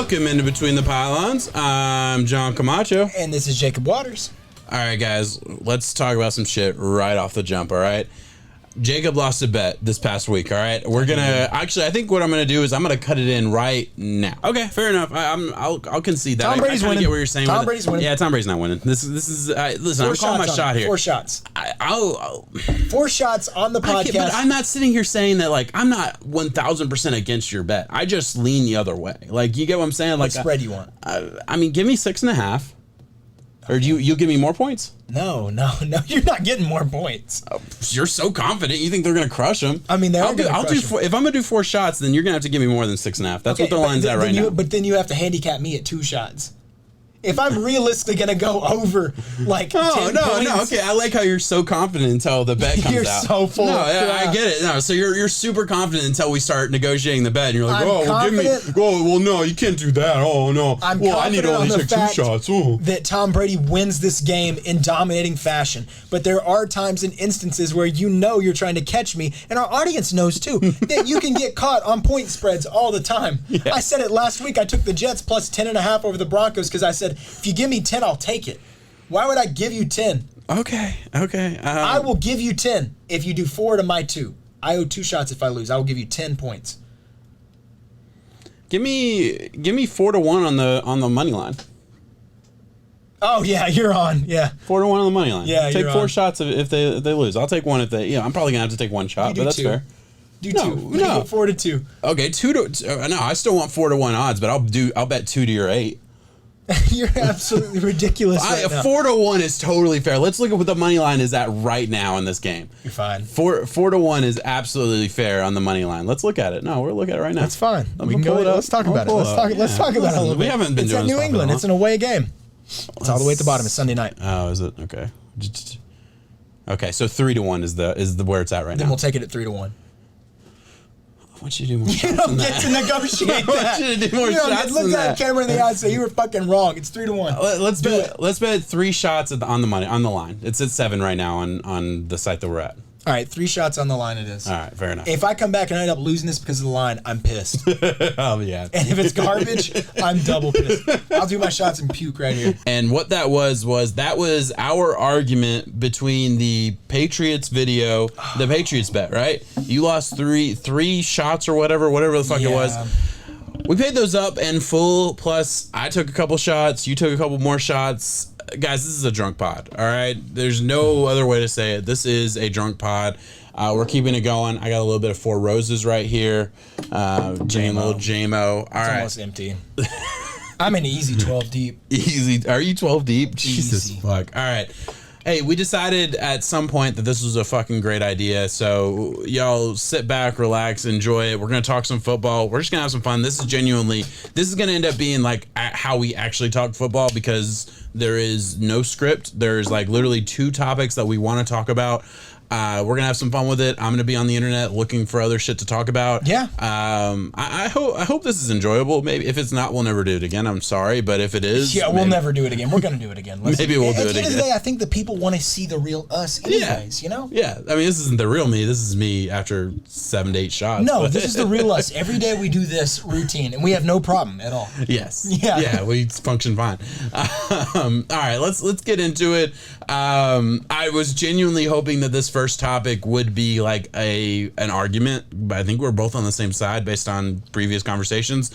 Welcome into Between the Pylons. I'm John Camacho. And this is Jacob Waters. All right, guys, let's talk about some shit right off the jump, all right? Jacob lost a bet this past week, all right? We're going to... Actually, I think what I'm going to do is I'm going to cut it in right now. Okay, fair enough. I'll concede that. Tom Brady's winning. I get what you're saying. Tom Brady's winning. Yeah, Tom Brady's not winning. This is... listen, I'm calling my shot here. 4 shots. I'll 4 shots on the podcast. But I'm not sitting here saying that, like, I'm not 1,000% against your bet. I just lean the other way. Like, you get what I'm saying? Like, what spread you want? I mean, give me 6.5. Or you'll give me more points? No, you're not getting more points. You're so confident. You think they're going to crush them? I mean, I'll do if I'm going to do 4 shots, then you're going to have to give me more than 6.5. That's what the line's at right now. But then you have to handicap me at 2 shots. If I'm realistically going to go over, like, 10 points, okay. I like how you're so confident until the bet comes out. You're so full of crap. I get it. No, so you're super confident until we start negotiating the bet. And you're like, no, you can't do that. Oh, no. I need to only take 2 shots. That Tom Brady wins this game in dominating fashion. But there are times and instances where you know you're trying to catch me, and our audience knows too, that you can get caught on point spreads all the time. Yes. I said it last week. I took the Jets plus 10.5 over the Broncos because I said, if you give me 10, I'll take it. Why would I give you 10? Okay. I will give you 10 if you do 4 to my 2. I owe 2 shots if I lose. I will give you 10 points. Give me 4 to 1 on the money line. Oh yeah, you're on. Yeah, 4 to 1 on the money line. Yeah, take you're 4 on. shots if they lose. I'll take 1 if they. Yeah, I'm probably gonna have to take 1 shot, but that's 2. fair. Do 2. No, 4 to 2. Okay, 2 to no. I still want 4 to 1 odds, but I'll bet 2 to your 8. You're absolutely ridiculous right now. 4 to 1 is totally fair. Let's look at what the money line is at right now in this game. You're fine. 4 to 1 is absolutely fair on the money line. Let's look at it. No, we're looking at it right now. That's fine. We can go. Let's talk about it. Let's talk about it a little bit. We haven't been doing this. It's at New England. It's an away game. It's all the way at the bottom. It's Sunday night. Oh, is it? Okay. Okay, so 3 to 1 is the where it's at right now. Then we'll take it at 3 to 1. I want you to do more shots You don't than get that. to negotiate that. I want you to do more shots than that. Look at the camera in the eye and say, you were fucking wrong. It's 3 to 1. Let's bet 3 shots on the line. It's at 7 right now on the site that we're at. All right, 3 shots on the line it is. All right, fair enough. If I come back and I end up losing this because of the line, I'm pissed. Oh, yeah. And if it's garbage, I'm double pissed. I'll do my shots and puke right here. And what that was our argument between the Patriots video, the Patriots bet, right? You lost three shots or whatever the fuck it was. We paid those up in full, plus I took a couple shots, you took a couple more shots. Guys, this is a drunk pod, all right? There's no other way to say it. This is a drunk pod. We're keeping it going. I got a little bit of 4 Roses right here. Little JMO. All right. Almost empty. I'm an easy 12 deep. Easy. Are you 12 deep? Jesus Easy. fuck. All right. Hey, we decided at some point that this was a fucking great idea. So y'all sit back, relax, enjoy it. We're going to talk some football. We're just going to have some fun. This is going to end up being like how we actually talk football because there is no script. There's like literally 2 topics that we want to talk about. We're going to have some fun with it. I'm going to be on the internet looking for other shit to talk about. Yeah. I hope this is enjoyable. Maybe if it's not, we'll never do it again. I'm sorry. But if it is. Yeah, we'll never do it again. We're going to do it again. Maybe we'll do it again. At the end of the day, I think the people want to see the real us anyways, you know? Yeah. I mean, this isn't the real me. This is me after 7 to 8 shots. No, this is the real us. Every day we do this routine and we have no problem at all. Yes. Yeah. Yeah, we function fine. All right, let's get into it. I was genuinely hoping that this first topic would be like an argument, but I think we're both on the same side based on previous conversations.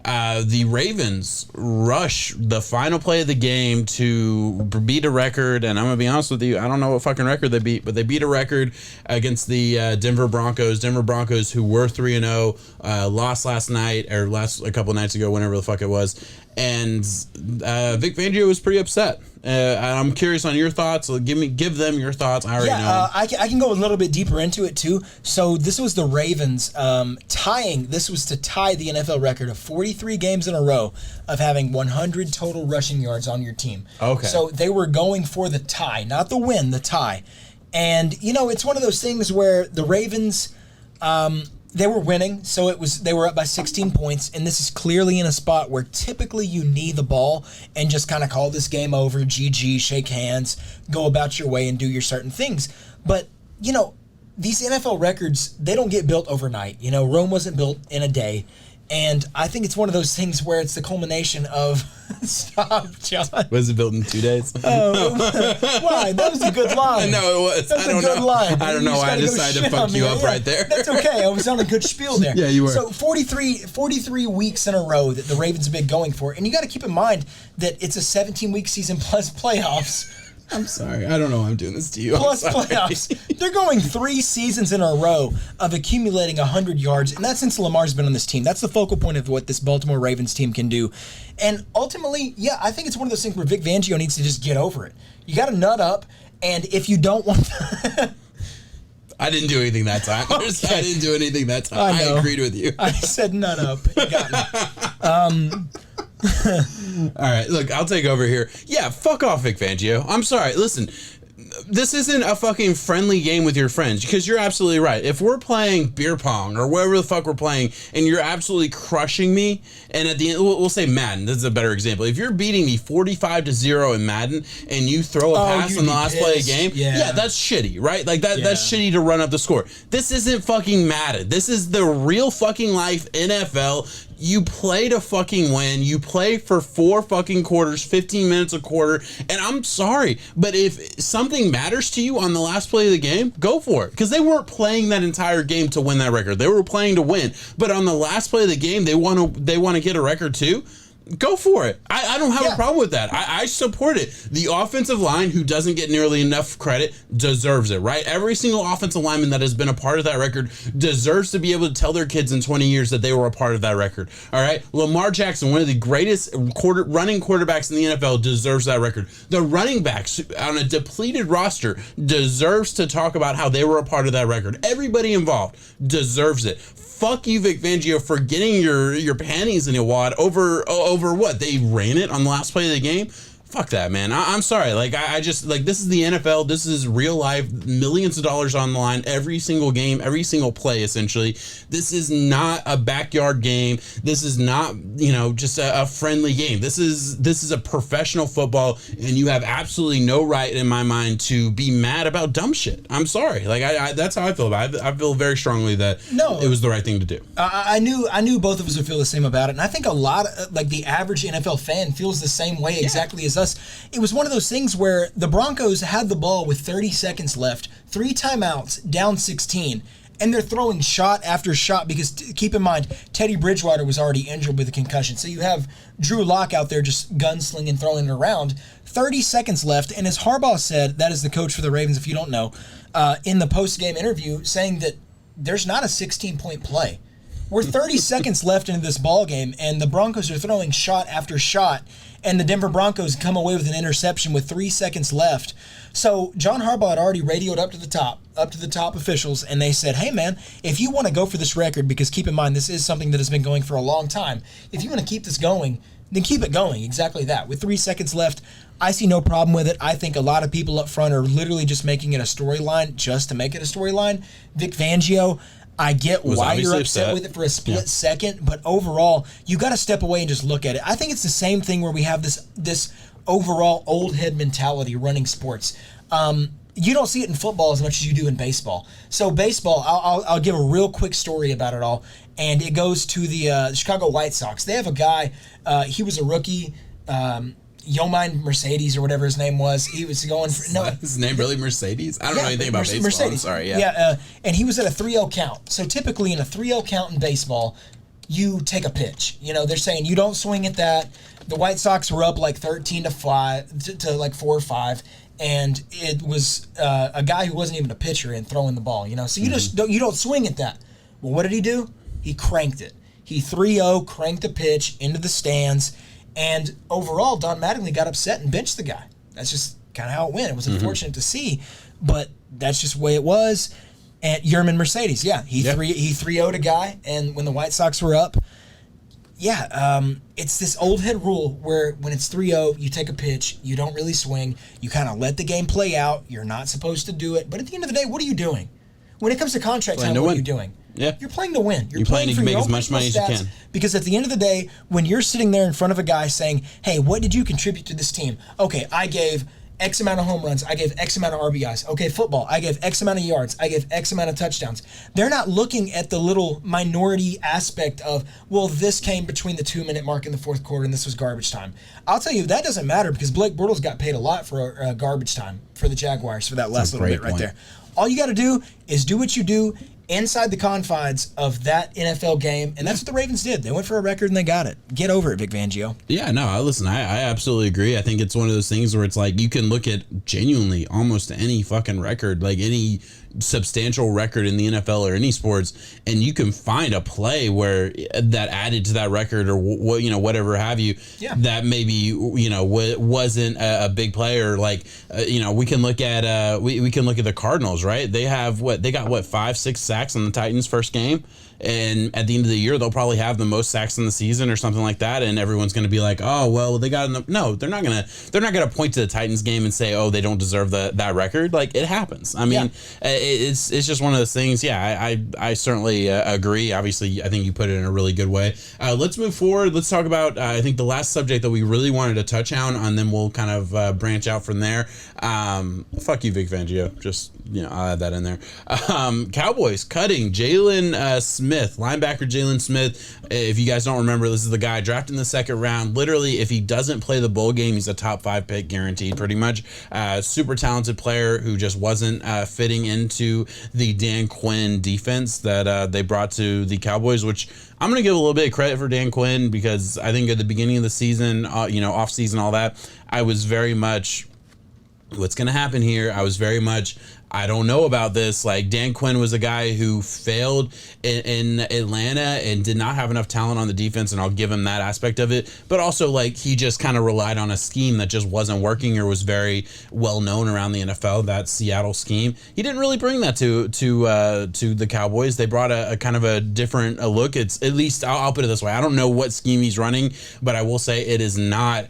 The Ravens rush the final play of the game to beat a record, and I'm going to be honest with you, I don't know what fucking record they beat, but they beat a record against the Denver Broncos. Denver Broncos, who were 3-0, lost last night, or a couple nights ago, whenever the fuck it was, and Vic Fangio was pretty upset. I'm curious on your thoughts. So give them your thoughts. I already know. I can go a little bit deeper into it too. So this was the Ravens tying. This was to tie the NFL record of 43 games in a row of having 100 total rushing yards on your team. Okay. So they were going for the tie, not the win, the tie. And it's one of those things where the Ravens. They were winning, so they were up by 16 points, and this is clearly in a spot where typically you knee the ball and just kind of call this game over, GG, shake hands, go about your way and do your certain things. But, these NFL records, they don't get built overnight. Rome wasn't built in a day. And I think it's one of those things where it's the culmination of stop, John. Was it built in 2 days? Why? That was a good line. No, it was. That was a good line. I don't know why I decided to fuck you up right there. That's okay. I was on a good spiel there. Yeah, you were. So 43 weeks in a row that the Ravens have been going for. And you got to keep in mind that it's a 17-week season plus playoffs. I'm sorry. I don't know why I'm doing this to you. Plus playoffs. They're going 3 seasons in a row of accumulating 100 yards, and that's since Lamar's been on this team. That's the focal point of what this Baltimore Ravens team can do. And ultimately, yeah, I think it's one of those things where Vic Fangio needs to just get over it. You got to nut up, and if you don't want I didn't do anything that time. Okay. I didn't do anything that time. I I agreed with you. I said nut up. You got me. All right, look, I'll take over here. Yeah, fuck off, Vic Fangio. I'm sorry. Listen, this isn't a fucking friendly game with your friends, because you're absolutely right. If we're playing beer pong or whatever the fuck we're playing and you're absolutely crushing me, and at the end, we'll say Madden, this is a better example. If you're beating me 45-0 in Madden and you throw a pass on the last play of the game, yeah, that's shitty, right? Like that's shitty to run up the score. This isn't fucking Madden. This is the real fucking life NFL. You play to fucking win. You play for 4 fucking quarters, 15 minutes a quarter. And I'm sorry, but if something matters to you on the last play of the game, go for it. Because they weren't playing that entire game to win that record. They were playing to win. But on the last play of the game, they want to get a record too. Go for it. I don't have a problem with that. I support it. The offensive line, who doesn't get nearly enough credit, deserves it, right? Every single offensive lineman that has been a part of that record deserves to be able to tell their kids in 20 years that they were a part of that record. All right? Lamar Jackson, one of the greatest running quarterbacks in the NFL, deserves that record. The running backs on a depleted roster deserves to talk about how they were a part of that record. Everybody involved deserves it. Fuck you, Vic Fangio, for getting your panties in a wad over what? They ran it on the last play of the game? Fuck that, man. I'm sorry. Like, I just, like, this is the NFL. This is real life. Millions of dollars on the line. Every single game, every single play, essentially. This is not a backyard game. This is not, just a friendly game. This is a professional football, and you have absolutely no right, in my mind, to be mad about dumb shit. I'm sorry. Like, that's how I feel about it. I feel very strongly that it was the right thing to do. I knew both of us would feel the same about it, and I think a lot of, like, the average NFL fan feels the same way exactly as us. It was one of those things where the Broncos had the ball with 30 seconds left, 3 timeouts, down 16, and they're throwing shot after shot because, keep in mind, Teddy Bridgewater was already injured with a concussion. So you have Drew Lock out there just gunslinging, throwing it around. 30 seconds left, and as Harbaugh said, that is the coach for the Ravens, if you don't know, in the post-game interview, saying that there's not a 16-point play. We're 30 seconds left into this ball game, and the Broncos are throwing shot after shot, and the Denver Broncos come away with an interception with 3 seconds left. So John Harbaugh had already radioed up to the top officials, and they said, hey, man, if you want to go for this record, because keep in mind, this is something that has been going for a long time, if you want to keep this going, then keep it going. Exactly that. With 3 seconds left, I see no problem with it. I think a lot of people up front are literally just making it a storyline just to make it a storyline. Vic Fangio, I get why you're upset with it for a split second, but overall, you got to step away and just look at it. I think it's the same thing where we have this overall old head mentality running sports. You don't see it in football as much as you do in baseball. So baseball, I'll give a real quick story about it all, and it goes to the Chicago White Sox. They have a guy, he was a rookie, Yomind Mercedes or whatever his name was. He was going for his name really Mercedes? I don't know anything about baseball. Mercedes. I'm sorry. And he was at a 3-0 count. So typically in a 3-0 count in baseball, you take a pitch. They're saying you don't swing at that. The White Sox were up like 13-5 to like 4 or 5, and it was a guy who wasn't even a pitcher and throwing the ball. So you just don't swing at that. Well, what did he do? He cranked it. He 3-0 cranked the pitch into the stands. And overall, Don Mattingly got upset and benched the guy. That's just kind of how it went. It was unfortunate to see, but that's just the way it was. And Yerman Mercedes, he 3-0'd a guy, and when the White Sox were up, it's this old head rule where when it's 3-0, you take a pitch, you don't really swing, you kind of let the game play out. You're not supposed to do it, but at the end of the day, what are you doing? When it comes to contract time, what are you doing? Yeah. You're playing to win. You're playing to make as much money as you can. Because at the end of the day, when you're sitting there in front of a guy saying, hey, what did you contribute to this team? Okay, I gave X amount of home runs. I gave X amount of RBIs. Okay, football. I gave X amount of yards. I gave X amount of touchdowns. They're not looking at the little minority aspect of, well, this came between the 2-minute mark in the fourth quarter and this was garbage time. I'll tell you, that doesn't matter because Blake Bortles got paid a lot for garbage time for the Jaguars for that last little bit right there. All you got to do is do what you do inside the confines of that NFL game, and that's what the Ravens did. They went for a record and they got it. Get over it, Vic Fangio. Yeah, no, listen, I absolutely agree. I think it's one of those things where it's like you can look at genuinely almost any fucking record, like any substantial record in the NFL or any sports, and you can find a play where that added to that record or what, whatever have you, that maybe wasn't a big play, or like we can look at we can look at the Cardinals, right? They got 5-6 sacks in the Titans' first game. And at the end of the year, they'll probably have the most sacks in the season or something like that. And everyone's going to be like, oh, well, they got enough. No, they're not going to point to the Titans game and say, oh, they don't deserve that record. Like, it happens. I mean, it's just one of those things. Yeah, I certainly agree. Obviously, I think you put it in a really good way. Let's move forward. Let's talk about, I think, the last subject that we really wanted to touch on, and then we'll kind of branch out from there. Fuck you, Vic Fangio. Just, I'll add that in there. Cowboys cutting Jalen Smith. Linebacker Jalen Smith. If you guys don't remember, this is the guy drafted in the second round. Literally, if he doesn't play the bowl game, he's a top 5 pick guaranteed, pretty much. Super talented player who just wasn't fitting into the Dan Quinn defense that they brought to the Cowboys, which I'm going to give a little bit of credit for Dan Quinn, because I think at the beginning of the season, off season, all that, I was very much, what's going to happen here? I was very much, I don't know about this. Like, Dan Quinn was a guy who failed in Atlanta and did not have enough talent on the defense, and I'll give him that aspect of it. But also, like, he just kind of relied on a scheme that just wasn't working or was very well known around the NFL, that Seattle scheme. He didn't really bring that to the Cowboys. They brought a kind of a different look. It's, at least I'll put it this way. I don't know what scheme he's running, but I will say it is not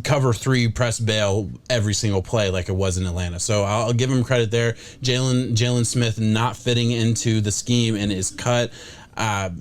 cover 3 press bail every single play like it was in Atlanta. So I'll give him credit there. Jalen Smith not fitting into the scheme and is cut.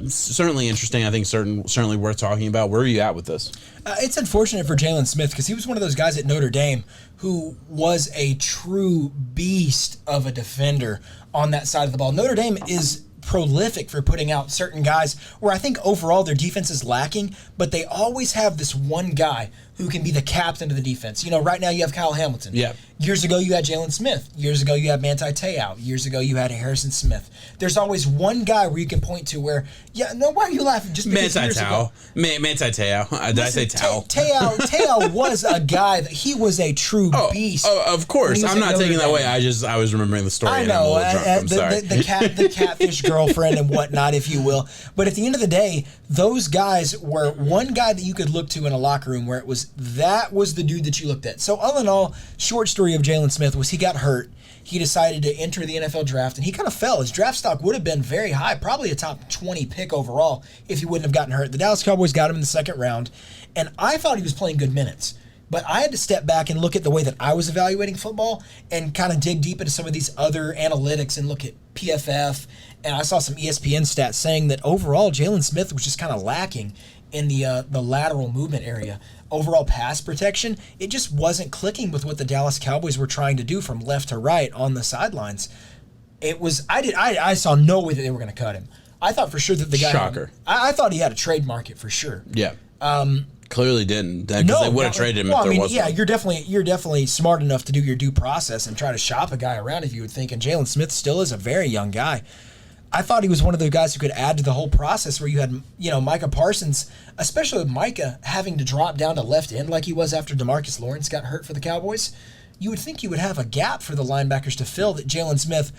Certainly interesting. I think certainly worth talking about. Where are you at with this? It's unfortunate for Jalen Smith because he was one of those guys at Notre Dame who was a true beast of a defender on that side of the ball. Notre Dame is prolific for putting out certain guys where I think overall their defense is lacking, but they always have this one guy who can be the captain of the defense. Right now you have Kyle Hamilton. Yeah. Years ago you had Jalen Smith. Years ago you had Manti Te'o. Years ago you had Harrison Smith. There's always one guy where you can point to where, why are you laughing? Just because Manti Te'o. Manti Te'o. Did I say Tao? Te'o was a guy that he was a true beast. Oh, of course. I'm not taking that away. I was remembering the story. I know. I'm sorry. The catfish girlfriend and whatnot, if you will. But at the end of the day, those guys were one guy that you could look to in a locker room where that was the dude that you looked at. So all in all, short story of Jalen Smith was he got hurt. He decided to enter the NFL draft, and he kind of fell. His draft stock would have been very high, probably a top 20 pick overall if he wouldn't have gotten hurt. The Dallas Cowboys got him in the second round, and I thought he was playing good minutes. But I had to step back and look at the way that I was evaluating football and kind of dig deep into some of these other analytics and look at PFF. And I saw some ESPN stats saying that overall Jalen Smith was just kind of lacking in the lateral movement area. Overall pass protection, it just wasn't clicking with what the Dallas Cowboys were trying to do from left to right on the sidelines. I saw no way that they were going to cut him. I thought for sure that the guy... Shocker. I thought he had a trademark it for sure. Yeah. Clearly didn't, because they would have traded him if there was. Yeah, you're definitely smart enough to do your due process and try to shop a guy around if you would think. And Jalen Smith still is a very young guy. I thought he was one of the guys who could add to the whole process where you had, Micah Parsons, especially with Micah having to drop down to left end like he was after DeMarcus Lawrence got hurt for the Cowboys. You would think you would have a gap for the linebackers to fill that Jalen Smith,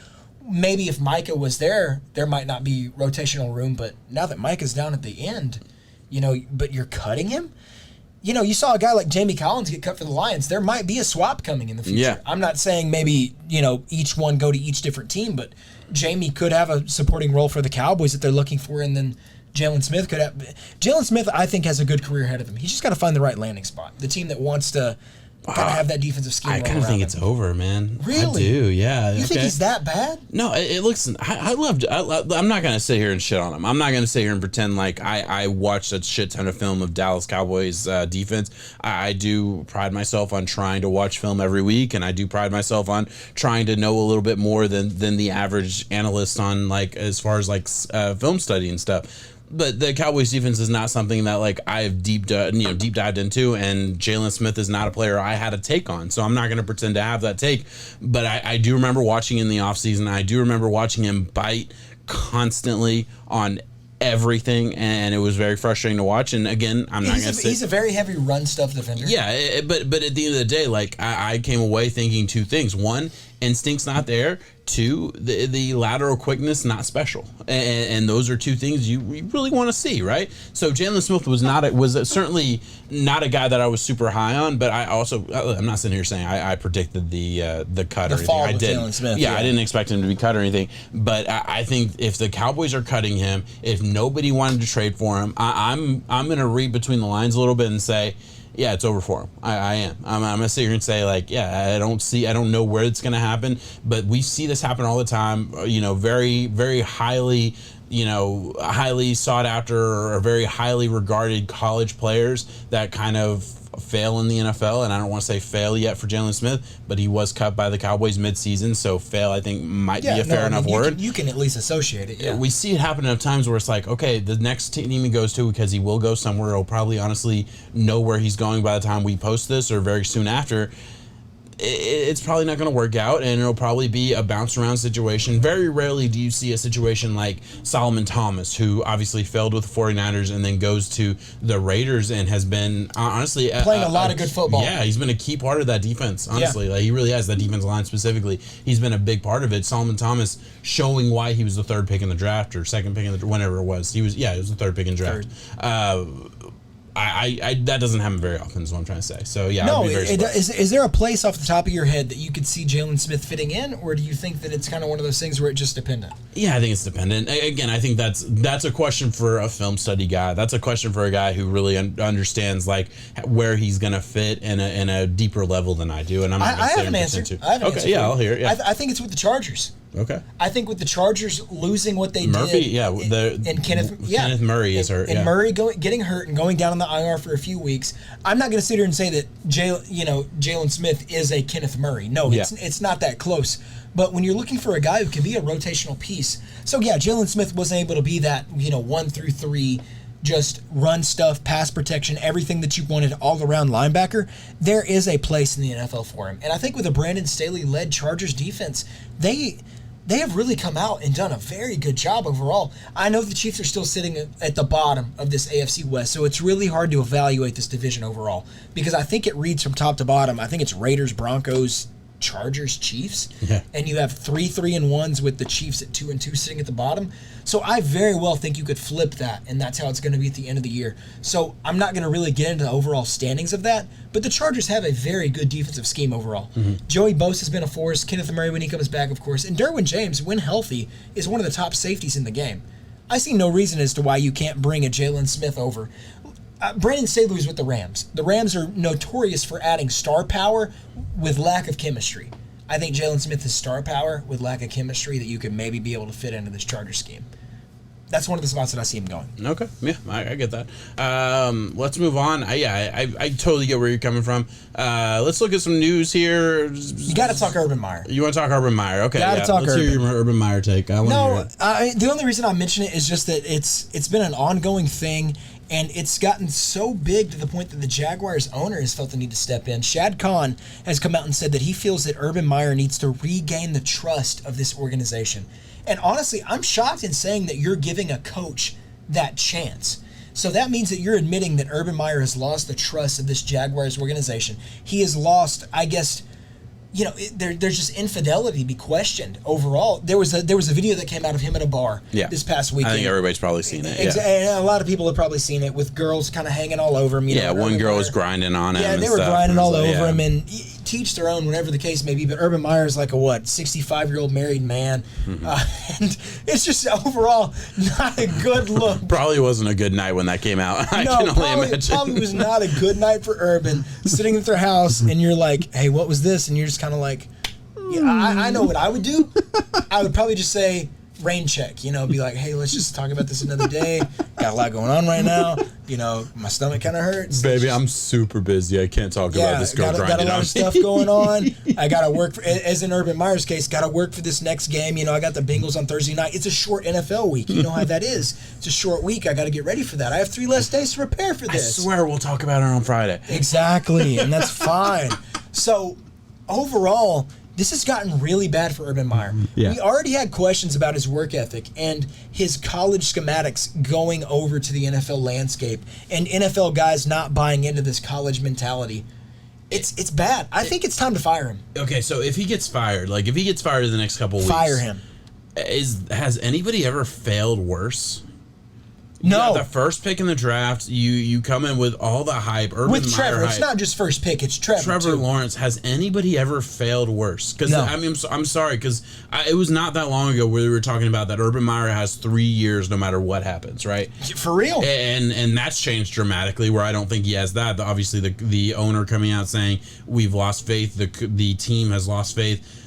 maybe if Micah was there might not be rotational room, but now that Micah's down at the end, but you're cutting him? You saw a guy like Jamie Collins get cut for the Lions. There might be a swap coming in the future. Yeah. I'm not saying maybe, each one go to each different team, but Jamie could have a supporting role for the Cowboys that they're looking for, and then Jalen Smith could have. Jalen Smith, I think, has a good career ahead of him. He's just got to find the right landing spot. The team that wants to kind of have that defensive scheme. I kind of think it's over, man. Really? I do, yeah. You think he's that bad? No, it looks. I'm not gonna sit here and shit on him. I'm not gonna sit here and pretend like I watched a shit ton of film of Dallas Cowboys defense. I do pride myself on trying to watch film every week, and I do pride myself on trying to know a little bit more than the average analyst on like as far as like film study and stuff. But the Cowboys defense is not something that like I've deep dived into, and Jalen Smith is not a player I had a take on, so I'm not going to pretend to have that take. But I do remember watching in the offseason. I do remember watching him bite constantly on everything, and it was very frustrating to watch. And again, I'm not going to say he's a very heavy run stuff defender. Yeah, but at the end of the day, like I came away thinking two things: one, instinct's not there. Two, the lateral quickness not special, and those are two things you really want to see, right? So Jalen Smith was certainly not a guy that I was super high on, but I'm not sitting here saying I predicted the cut or anything. Fall I of did. Jalen Smith, yeah, I didn't expect him to be cut or anything, but I think if the Cowboys are cutting him, if nobody wanted to trade for him, I'm going to read between the lines a little bit and say, yeah, it's over for him. I am. I'm gonna sit here and say like, yeah, I don't know where it's gonna happen, but we see this happen all the time. Very, very highly, highly sought after or very highly regarded college players that kind of fail in the NFL, and I don't want to say fail yet for Jalen Smith, but he was cut by the Cowboys midseason, so fail I think might be a fair enough word. You can at least associate it. Yeah, we see it happen at times where it's like, okay, the next team he goes to, because he will go somewhere, he'll probably honestly know where he's going by the time we post this or very soon after. It's probably not going to work out, and it'll probably be a bounce around situation. Very rarely do you see a situation like Solomon Thomas, who obviously failed with the 49ers and then goes to the Raiders and has been honestly playing a lot of good football. Yeah, he's been a key part of that defense, honestly. Like he really has, that defense line specifically. He's been a big part of it. Solomon Thomas showing why he was the third pick in the draft or second pick in the whenever it was. He was the third pick in draft. That doesn't happen very often is what I'm trying to say. So yeah, no. Is there a place off the top of your head that you could see Jalen Smith fitting in, or do you think that it's kind of one of those things where it's just dependent? Yeah, I think it's dependent. Again, I think that's a question for a film study guy. That's a question for a guy who really understands like where he's going to fit in a deeper level than I do. And I'm not going to say I have an answer. Okay, yeah, I'll hear it. Yeah. I think it's with the Chargers. Okay. I think with the Chargers losing what they Murphy, did, and Kenneth Murray is hurt, and Murray getting hurt and going down on the IR for a few weeks. I'm not going to sit here and say that Jalen Smith is a Kenneth Murray. No, it's not that close. But when you're looking for a guy who can be a rotational piece, so yeah, Jalen Smith wasn't able to be that 1 through 3. Just run stuff, pass protection, everything that you wanted all around linebacker. There is a place in the NFL for him. And I think with a Brandon Staley-led Chargers defense, they have really come out and done a very good job overall. I know the Chiefs are still sitting at the bottom of this AFC West, so it's really hard to evaluate this division overall because I think it reads from top to bottom. I think it's Raiders, Broncos, Chargers, Chiefs, and you have 3-3-1s with the Chiefs at 2-2 sitting at the bottom. So I very well think you could flip that, and that's how it's going to be at the end of the year. So I'm not going to really get into the overall standings of that, but the Chargers have a very good defensive scheme overall. Mm-hmm. Joey Bosa has been a force. Kenneth Murray when he comes back, of course, and Derwin James, when healthy, is one of the top safeties in the game. I see no reason as to why you can't bring a Jalen Smith over. Brandon Staley's with the Rams. The Rams are notorious for adding star power with lack of chemistry. I think Jalen Smith is star power with lack of chemistry that you could maybe be able to fit into this Charger scheme. That's one of the spots that I see him going. Okay, yeah, I get that. Let's move on. I totally get where you're coming from. Let's look at some news here. You got to talk Urban Meyer. You want to talk Urban Meyer? Okay, Let's hear your Urban Meyer take. The only reason I mention it is just that it's been an ongoing thing. And it's gotten so big to the point that the Jaguars owner has felt the need to step in. Shad Khan has come out and said that he feels that Urban Meyer needs to regain the trust of this organization. And honestly, I'm shocked in saying that you're giving a coach that chance. So that means that you're admitting that Urban Meyer has lost the trust of this Jaguars organization. He has lost, I guess, there's just infidelity to be questioned overall. There was a video that came out of him at a bar this past weekend. I think everybody's probably seen it. And a lot of people have probably seen it with girls kind of hanging all over him. One girl was grinding on him. Yeah, they were grinding all over him. And teach their own, whatever the case may be. But Urban Meyer is like a 65-year-old married man, and it's just overall not a good look. Probably wasn't a good night when that came out. I can only imagine. Probably was not a good night for Urban. Sitting at their house, and you're like, "Hey, what was this?" And you're just kind of like, yeah, I know what I would do. I would probably just say, rain check, be like, hey, let's just talk about this another day. Got a lot going on right now. My stomach kind of hurts. Baby, I'm super busy. I can't talk about this girl grinding got a lot on of stuff going on. I got to work, as in Urban Meyer's case, got to work for this next game. I got the Bengals on Thursday night. It's a short NFL week. You know how that is. It's a short week. I got to get ready for that. I have 3 less days to prepare for this. I swear we'll talk about it on Friday. Exactly, and that's fine. So, overall, this has gotten really bad for Urban Meyer. Yeah. We already had questions about his work ethic and his college schematics going over to the NFL landscape, and NFL guys not buying into this college mentality. It's bad. I think it's time to fire him. Okay, so if he gets fired, in the next couple weeks, fire him. Has anybody ever failed worse? No. You got the first pick in the draft. You come in with all the hype. Urban with Trevor, Meyer it's not just first pick. It's Trevor. Trevor too. Lawrence. Has anybody ever failed worse? Because no. I'm sorry, because it was not that long ago where we were talking about that Urban Meyer has 3 years no matter what happens, right? For real. And that's changed dramatically. Where I don't think he has that. Obviously, the owner coming out saying we've lost faith. The team has lost faith.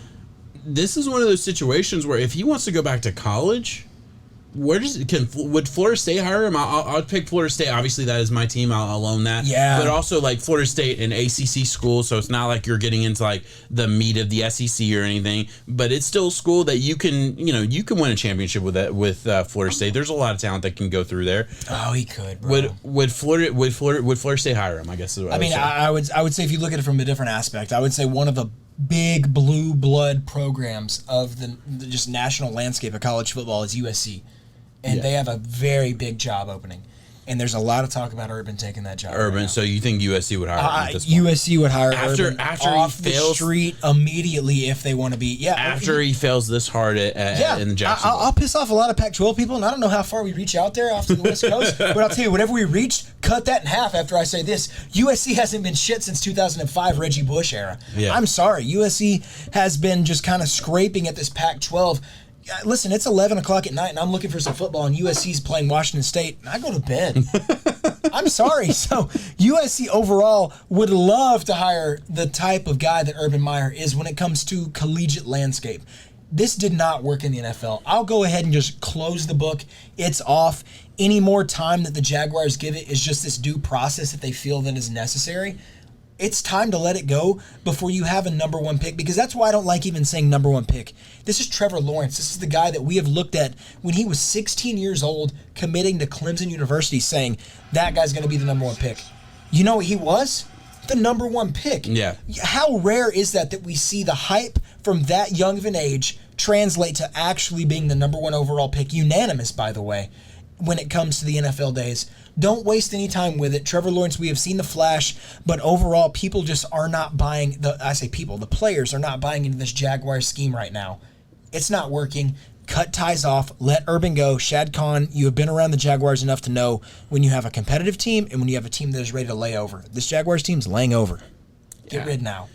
This is one of those situations where if he wants to go back to college. Would Florida State hire him? I'll pick Florida State. Obviously, that is my team. I'll own that. Yeah. But also, Florida State, an ACC school, so it's not like you're getting into the meat of the SEC or anything. But it's still a school that you can win a championship with Florida State. There's a lot of talent that can go through there. Oh, he could. Bro. Would Florida State hire him? I guess is what I would say if you look at it from a different aspect, I would say one of the big blue blood programs of the just national landscape of college football is USC. And they have a very big job opening. And there's a lot of talk about Urban taking that job. Urban, right so you think USC would hire him at this point? USC would hire Urban after off he the fails, street immediately if they want to be. Yeah. After he fails this hard in Jacksonville. I'll piss off a lot of Pac-12 people, and I don't know how far we reach out there off to the West Coast, but I'll tell you, whatever we reached, cut that in half after I say this. USC hasn't been shit since 2005 Reggie Bush era. Yeah. I'm sorry. USC has been just kind of scraping at this Pac-12. Listen, it's 11 o'clock at night, and I'm looking for some football, and USC's playing Washington State, and I go to bed. I'm sorry. So USC overall would love to hire the type of guy that Urban Meyer is when it comes to collegiate landscape. This did not work in the NFL. I'll go ahead and just close the book. It's off. Any more time that the Jaguars give it is just this due process that they feel that is necessary. It's time to let it go before you have a number 1 pick, because that's why I don't like even saying number 1 pick. This is Trevor Lawrence. This is the guy that we have looked at when he was 16 years old, committing to Clemson University, saying that guy's going to be the number 1 pick. You know what he was? The number 1 pick. Yeah. How rare is that we see the hype from that young of an age translate to actually being the number 1 overall pick, unanimous, by the way, when it comes to the NFL days. Don't waste any time with it. Trevor Lawrence, we have seen the flash, but overall, people just are not buying, the players are not buying into this Jaguar scheme right now. It's not working. Cut ties off. Let Urban go. Shad Khan, you have been around the Jaguars enough to know when you have a competitive team and when you have a team that is ready to lay over. This Jaguars team's laying over. Get rid now.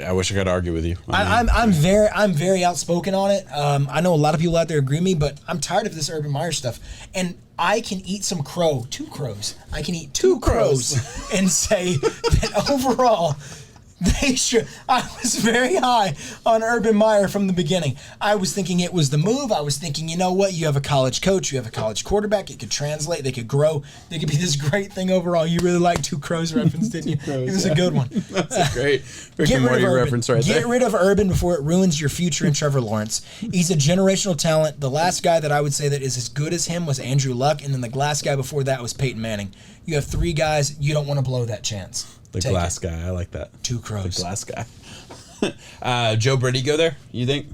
I wish I could argue with you. I'm very outspoken on it. I know a lot of people out there agree with me, but I'm tired of this Urban Meyer stuff. And I can eat some crow, 2 crows. I can eat 2 crows and say that overall they should. I was very high on Urban Meyer from the beginning. I was thinking it was the move. I was thinking, you know what? You have a college coach. You have a college quarterback. It could translate. They could grow. They could be this great thing overall. You really liked 2 crows reference, didn't you? It was a good one. That's a great Rick Get and rid Morty of Urban. reference right there. Get rid of Urban before it ruins your future in Trevor Lawrence. He's a generational talent. The last guy that I would say that is as good as him was Andrew Luck, and then the last guy before that was Peyton Manning. You have 3 guys. You don't want to blow that chance. The Take glass it. guy. I like that. 2 crows. The glass guy. Joe Brady go there, you think?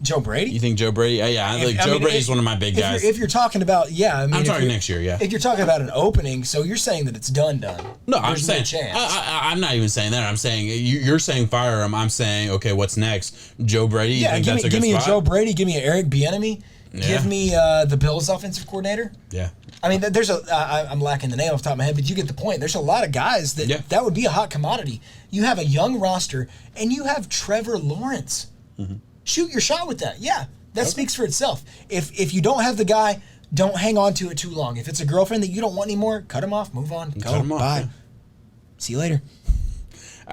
Joe Brady? You think Joe Brady? Yeah, Joe Brady's one of my big guys. If you're talking about, I'm talking next year, yeah. If you're talking about an opening, so you're saying that it's done. No, I'm There's saying, no chance. I'm not even saying that. I'm saying, you're saying fire him. I'm saying, okay, what's next? Joe Brady? Yeah, give me a Joe Brady, give me an Eric Bieniemy. Give me the Bills offensive coordinator. Yeah. I mean, I'm lacking the name off the top of my head, but you get the point. There's a lot of guys that would be a hot commodity. You have a young roster, and you have Trevor Lawrence. Mm-hmm. Shoot your shot with that. Yeah, that speaks for itself. If you don't have the guy, don't hang on to it too long. If it's a girlfriend that you don't want anymore, cut him off, move on, go, bye. Yeah. See you later.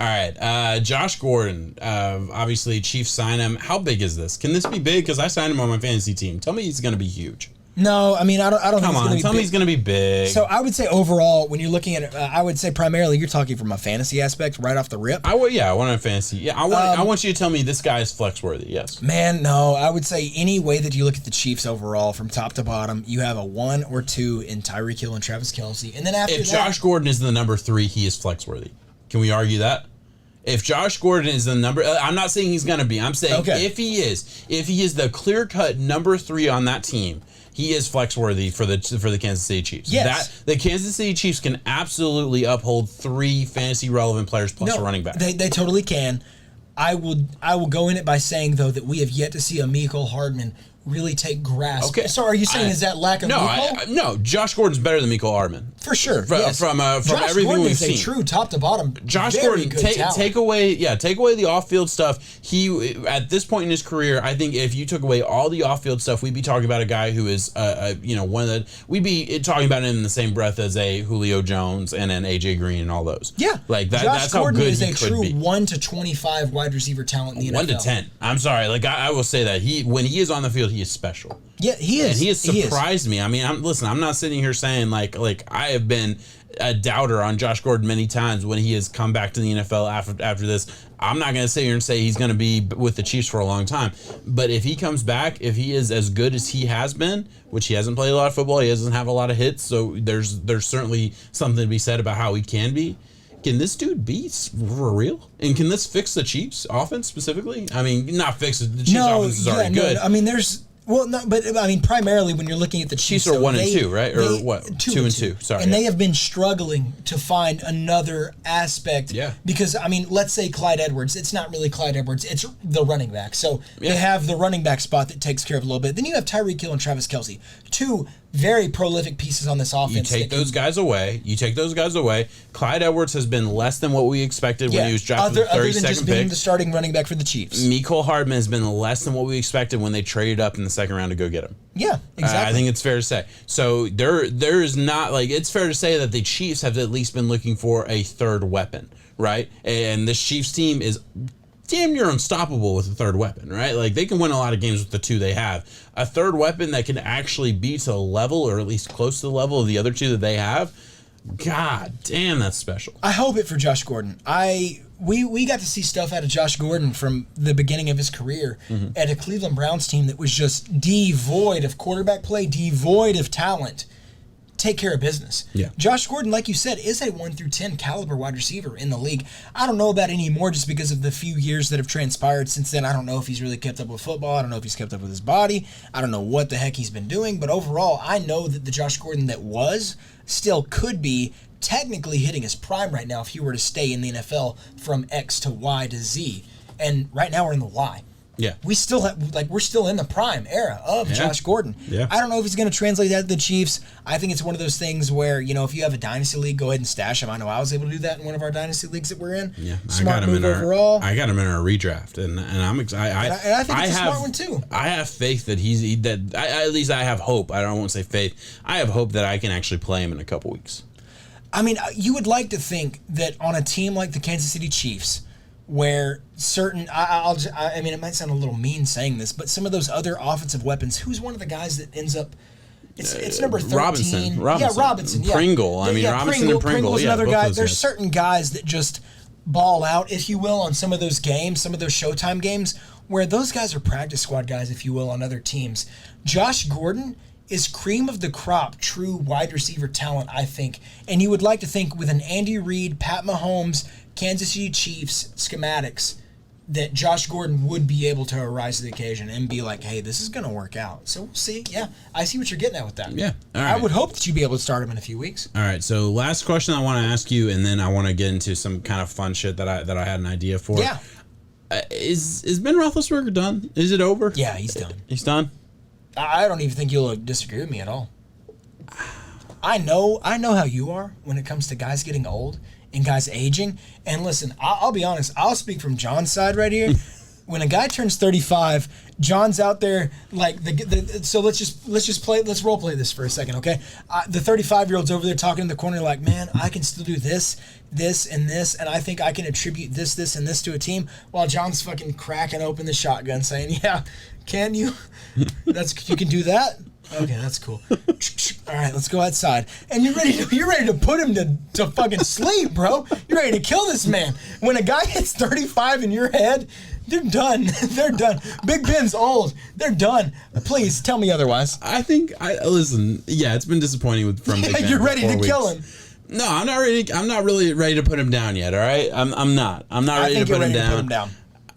All right, Josh Gordon. Obviously, Chiefs sign him. How big is this? Can this be big? Because I signed him on my fantasy team. Tell me he's going to be huge. No, I mean I don't think it's going to be big. Tell me he's going to be big. So I would say overall, when you're looking at it, I would say primarily you're talking from a fantasy aspect right off the rip. I want a fantasy. Yeah, I want you to tell me this guy is flex worthy. Yes. Man, no. I would say any way that you look at the Chiefs overall, from top to bottom, you have a 1 or 2 in Tyreek Hill and Travis Kelce, and then after if Josh Gordon is the number 3, he is flex worthy. Can we argue that? If Josh Gordon is the number, I'm not saying he's going to be. I'm saying if he is the clear-cut number 3 on that team, he is flex worthy for the Kansas City Chiefs. Yes. The Kansas City Chiefs can absolutely uphold 3 fantasy relevant players plus a running back. They totally can. I will go in it by saying though that we have yet to see a Mecole Hardman really take grasp. Okay. So are you saying is that lack of Mecole? No, Josh Gordon's better than Mecole Hardman. For sure. From Josh everything Gordon we've is seen. a true top to bottom. Josh very Gordon, good talent. take away the off-field stuff. He at this point in his career, I think if you took away all the off-field stuff, we'd be talking about a guy who is one of the we'd be talking about him in the same breath as a Julio Jones and an AJ Green and all those. Yeah, like that. Josh that's Gordon how good is he a could true be. 1 to 25 wide receiver talent in the NFL. 1 to 10. I'm sorry. Like I will say that when he is on the field, he is special. Yeah, he is. And he has surprised me. I mean, I'm not sitting here saying like I have been a doubter on Josh Gordon many times when he has come back to the NFL after this. I'm not going to sit here and say he's going to be with the Chiefs for a long time. But if he comes back, if he is as good as he has been, which he hasn't played a lot of football, he doesn't have a lot of hits, so there's certainly something to be said about how he can be. Can this dude be for real? And can this fix the Chiefs offense specifically? I mean, not fix it. The Chiefs offense is already good. I mean, primarily when you're looking at the Chiefs, are 1 and 2, right? Or what? 2 and 2. Sorry, and they have been struggling to find another aspect. Yeah. Because I mean, let's say Clyde Edwards. It's not really Clyde Edwards. It's the running back. So they have the running back spot that takes care of a little bit. Then you have Tyreek Hill and Travis Kelce, 2 very prolific pieces on this offense. You take those guys away. Clyde Edwards has been less than what we expected when he was drafted with the 32nd other than just being pick. the starting running back for the Chiefs. Mecole Hardman has been less than what we expected when they traded up in the second round to go get him. Yeah, exactly. I think it's fair to say. So there is not it's fair to say that the Chiefs have at least been looking for a third weapon, right? And this Chiefs team is damn near unstoppable with a third weapon, right? Like they can win a lot of games with the 2 they have. A third weapon that can actually be to the level, or at least close to the level of the other 2 that they have. God damn, that's special. I hope it for Josh Gordon. We got to see stuff out of Josh Gordon from the beginning of his career at a Cleveland Browns team that was just devoid of quarterback play, devoid of talent. Take care of business. Yeah. Josh Gordon, like you said, is a 1 through 10 caliber wide receiver in the league. I don't know about anymore just because of the few years that have transpired since then. I don't know if he's really kept up with football. I don't know if he's kept up with his body. I don't know what the heck he's been doing. But overall, I know that the Josh Gordon that was still could be technically hitting his prime right now if he were to stay in the NFL from X to Y to Z. And right now we're in the Y. Yeah. We still have, we're still in the prime era of Josh Gordon. Yeah. I don't know if he's going to translate that to the Chiefs. I think it's one of those things where, if you have a dynasty league, go ahead and stash him. I know I was able to do that in one of our dynasty leagues that we're in. Yeah. Smart move overall. I got him in our redraft, and I'm excited. And I think it's a smart one too. I have faith that at least I have hope. I won't say faith. I have hope that I can actually play him in a couple weeks. I mean, you would like to think that on a team like the Kansas City Chiefs, where certain, I mean, it might sound a little mean saying this, but some of those other offensive weapons, who's one of the guys that ends up, it's number 13. Robinson. Yeah, Robinson. Yeah. Pringle. I mean, Robinson and Pringle. Pringle's yeah, another both guy. those There's guys. certain guys that just ball out, if you will, on some of those games, some of those Showtime games, where those guys are practice squad guys, if you will, on other teams. Josh Gordon is cream of the crop, true wide receiver talent, I think. And you would like to think with an Andy Reid, Pat Mahomes, Kansas City Chiefs schematics, that Josh Gordon would be able to arise to the occasion and be like, hey, this is going to work out. So we'll see. Yeah, I see what you're getting at with that. Yeah. All right. I would hope that you'd be able to start him in a few weeks. All right. So last question I want to ask you, and then I want to get into some kind of fun shit that I had an idea for. Yeah. Is Ben Roethlisberger done? Is it over? Yeah, he's done. He's done? I don't even think you'll disagree with me at all. I know how you are when it comes to guys getting old and guys aging. And listen, I'll be honest. I'll speak from John's side right here. When a guy turns 35, John's out there like so let's role play this for a second, okay? The 35-year-old's over there talking in the corner like, man, I can still do this, and I think I can attribute this, and this to a team, while John's fucking cracking open the shotgun saying, yeah, can you? You can do that? Okay, that's cool. All right, let's go outside. And you're ready to put him to fucking sleep, bro. You're ready to kill this man. When a guy hits 35 in your head, they're done. They're done. Big Ben's old. They're done. Please tell me otherwise. Listen. Yeah, it's been disappointing from Big Ben. You're ready to kill him. No, I'm not ready. I'm not really ready to put him down yet. All right, I'm not. I'm not ready to put him down.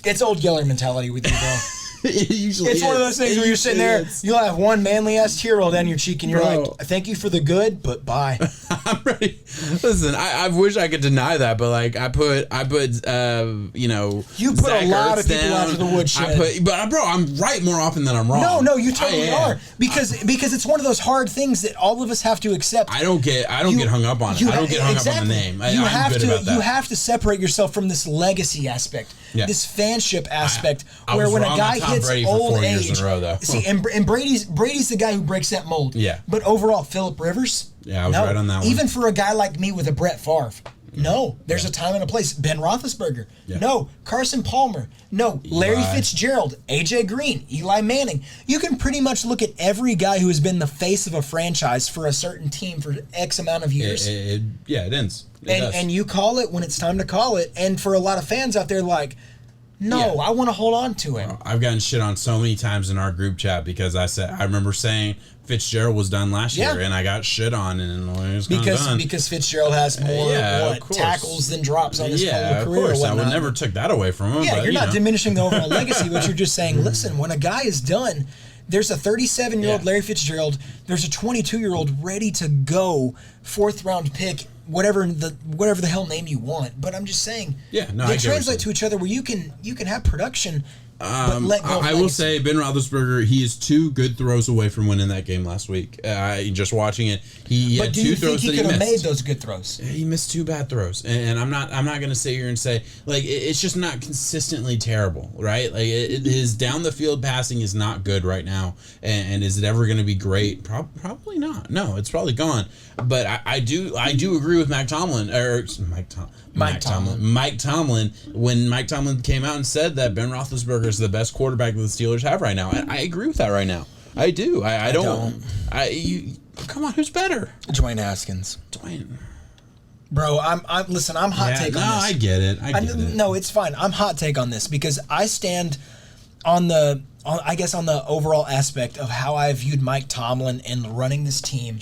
It's old Geller mentality with you, bro. It's one of those things where you're sitting there, you'll have one manly ass tear roll down your cheek, and you're like, thank you for the good, but bye. I'm ready. Listen, I wish I could deny that, but like I put you put Zach a lot Ertz of people down. After the woodshed. But bro, I'm right more often than I'm wrong. No, you totally are, because it's one of those hard things that all of us have to accept. I don't get hung up on it. I don't get hung up on the name. You have to separate yourself from this legacy aspect, this fanship aspect, where when a guy hits old age, see, and Brady's the guy who breaks that mold. Yeah. But overall, Phillip Rivers. Yeah, I was right on that one. Even for a guy like me with a Brett Favre. No, there's a time and a place. Ben Roethlisberger. Yeah. No, Carson Palmer. No, Larry Fitzgerald, AJ Green, Eli Manning. You can pretty much look at every guy who has been the face of a franchise for a certain team for X amount of years. It ends. And you call it when it's time to call it. And for a lot of fans out there, like, no, I want to hold on to him. I've gotten shit on so many times in our group chat because I remember saying Fitzgerald was done last year, and I got shit on, and it was done. Because Fitzgerald has more tackles than drops on his whole career. Of course, I would never took that away from him. Yeah, but, you're not diminishing the overall legacy, but you're just saying, listen, when a guy is done, there's a 37-year-old Larry Fitzgerald, there's a 22-year-old ready to go, 4th-round pick, whatever the hell name you want. But I'm just saying, they translate to each other where you can have production, but let go of I will say, Ben Roethlisberger, he is 2 good throws away from winning that game last week. Just watching it, he had 2 throws that he missed. But do you think he could have made those good throws? He missed 2 bad throws, and I'm not going to sit here and say like it's just not consistently terrible, right? Like his down the field passing is not good right now, and is it ever going to be great? Probably not. No, it's probably gone. But I do agree with Mike Tomlin. When Mike Tomlin came out and said that Ben Roethlisberger is the best quarterback that the Steelers have right now, and I agree with that right now. I do. I don't. Come on, who's better? Dwayne Haskins. Bro, I'm hot take on this. I get it. No, it's fine. I'm hot take on this because I stand on the overall aspect of how I viewed Mike Tomlin and running this team.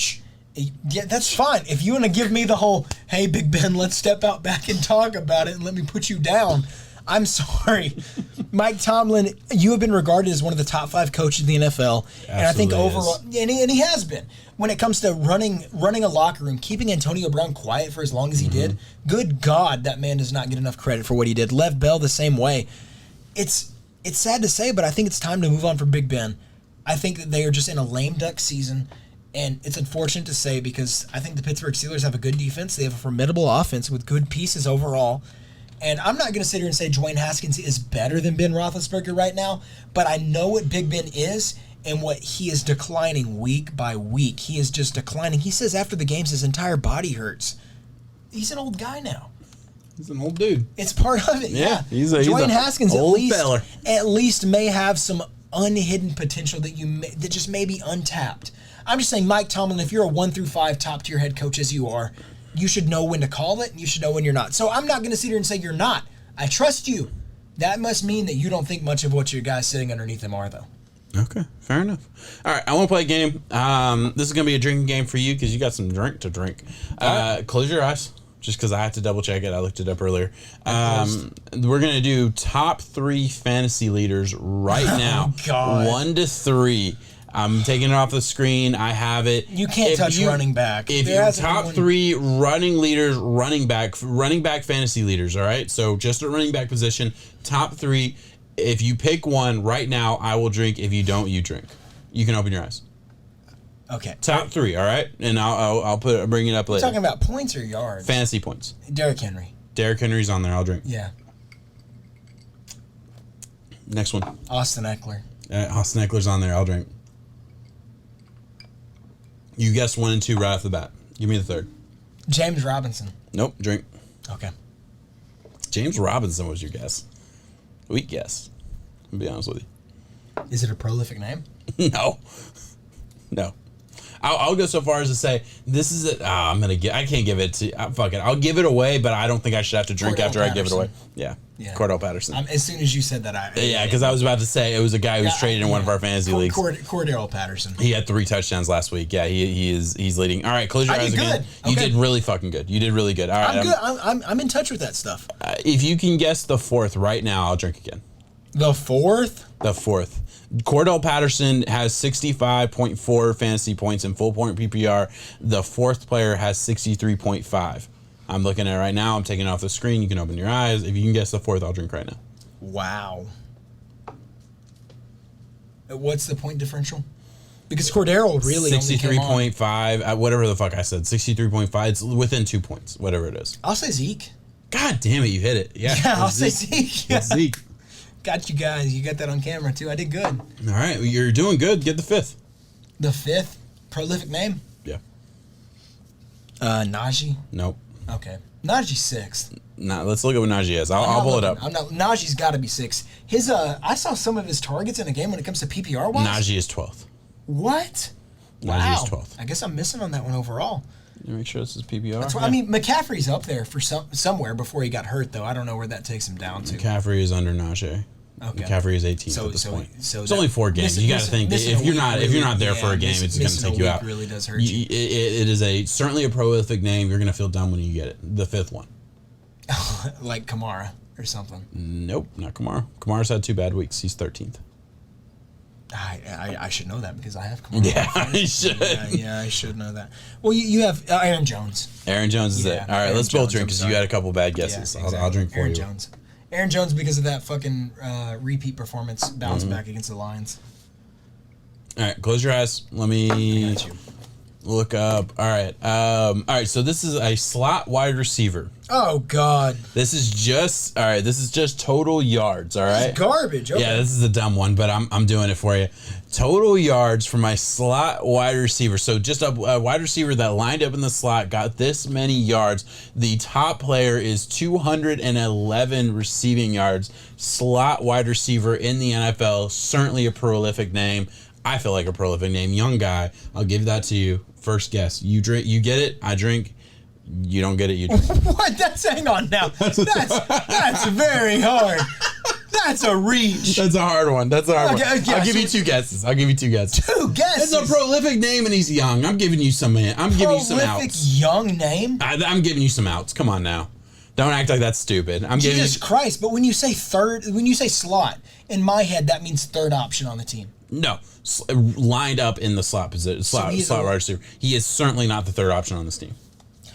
Yeah, that's fine. If you want to give me the whole, hey, Big Ben, let's step out back and talk about it and let me put you down, I'm sorry. Mike Tomlin, you have been regarded as one of the top 5 coaches in the NFL. Absolutely, and I think overall, and he has been. When it comes to running a locker room, keeping Antonio Brown quiet for as long as he did, good God, that man does not get enough credit for what he did. Lev Bell the same way. It's sad to say, but I think it's time to move on from Big Ben. I think that they are just in a lame duck season. And it's unfortunate to say because I think the Pittsburgh Steelers have a good defense. They have a formidable offense with good pieces overall. And I'm not going to sit here and say Dwayne Haskins is better than Ben Roethlisberger right now, but I know what Big Ben is and what he is declining week by week. He is just declining. He says after the games his entire body hurts. He's an old guy now. He's an old dude. It's part of it. Yeah, Dwayne Haskins feller. At least may have some unhidden potential that just may be untapped. I'm just saying, Mike Tomlin, if you're a 1 through 5 top-tier head coach as you are, you should know when to call it, and you should know when you're not. So I'm not going to sit here and say you're not. I trust you. That must mean that you don't think much of what your guys sitting underneath them are, though. Okay, fair enough. All right, I want to play a game. This is going to be a drinking game for you because you got some drink to drink. Close your eyes, just because I had to double-check it. I looked it up earlier. We're going to do top 3 fantasy leaders right now. Oh, God. 1 to 3. I'm taking it off the screen. I have it. You can't touch running back. If you're top 3 running leaders, running back fantasy leaders, all right? So just a running back position, top 3. If you pick one right now, I will drink. If you don't, you drink. You can open your eyes. Okay. Top 3, all right? And I'll bring it up later. Talking about points or yards? Fantasy points. Derrick Henry. Derrick Henry's on there. I'll drink. Yeah. Next one. Austin Eckler. Austin Eckler's on there. I'll drink. You guessed 1 and 2 right off the bat. Give me the third. James Robinson. Nope. Drink. Okay. James Robinson was your guess. Weak guess. I'll be honest with you. Is it a prolific name? No. No. I'll go so far as to say this is it. I'm gonna get. I can't give it to. Fuck it. I'll give it away, but I don't think I should have to drink Cordell after I give it away. Patterson. Yeah. Cordell Patterson. As soon as you said that, Yeah, because I was about to say it was a guy who was traded in one of our fantasy leagues. Cordell Patterson. He had 3 touchdowns last week. Yeah, he's leading. All right, close your eyes again. Good. You Okay. did really fucking good. You did really good. All right, I'm good. I'm in touch with that stuff. If you can guess the 4th right now, I'll drink again. The 4th? The 4th. Cordell Patterson has 65.4 fantasy points in full point PPR. The 4th player has 63.5. I'm looking at it right now. I'm taking it off the screen. You can open your eyes. If you can guess the 4th, I'll drink right now. Wow. What's the point differential? Because Cordero really 63.5, whatever the fuck I said. 63.5. It's within 2 points, whatever it is. I'll say Zeke. God damn it, you hit it. Yeah, I'll say Zeke. Yeah. Zeke. Got you guys. You got that on camera, too. I did good. All right, well, you're doing good. Get the 5th. The 5th? Prolific name? Yeah. Najee? Nope. Okay. Najee's 6th. Nah, let's look at what Najee is. I'll pull it up. Najee's got to be 6. His I saw some of his targets in a game when it comes to PPR wise. Najee is 12th. What? Najee is 12th. I guess I'm missing on that one overall. You make sure this is PPR. That's why, I mean, McCaffrey's up there for somewhere before he got hurt, though. I don't know where that takes him down to. McCaffrey is under Najee. Okay. McCaffrey is 18th at this point. It's only 4 games. You got to think if you're not there for a game, it's going to take you out. Really does hurt you. It is certainly a prolific name. You're going to feel dumb when you get it. The 5th one. Like Kamara or something. Nope, not Kamara. Kamara's had 2 bad weeks. He's 13th. I should know that because I have Kamara. Yeah, you should. Yeah, I should know that. Well, you have Aaron Jones. Aaron Jones is it. All right, let's both drink because you had a couple bad guesses. Yeah, exactly. I'll drink for Aaron you. Aaron Jones because of that fucking repeat performance bounce back against the Lions. All right, close your eyes. Let me look up. All right. So this is a slot wide receiver. Oh God. This is just total yards. All right. This is garbage. Okay. Yeah, this is a dumb one, but I'm doing it for you. Total yards for my slot wide receiver. So just a wide receiver that lined up in the slot got this many yards. The top player is 211 receiving yards. Slot wide receiver in the NFL. Certainly a prolific name. I feel like a prolific name. Young guy. I'll give that to you. First guess. You drink. You get it. I drink. You don't get it. You drink. What? Hang on now. That's very hard. That's a reach. That's a hard one. Okay, I'll give you 2 guesses. 2 guesses. 2 guesses. It's a prolific name and he's young. I'm giving you some. I'm giving you some outs. Prolific young name. I'm giving you some outs. Come on now. Don't act like that's stupid. Jesus Christ! But when you say slot, in my head that means third option on the team. No, lined up in the slot position, slot wide receiver. He is certainly not the third option on this team.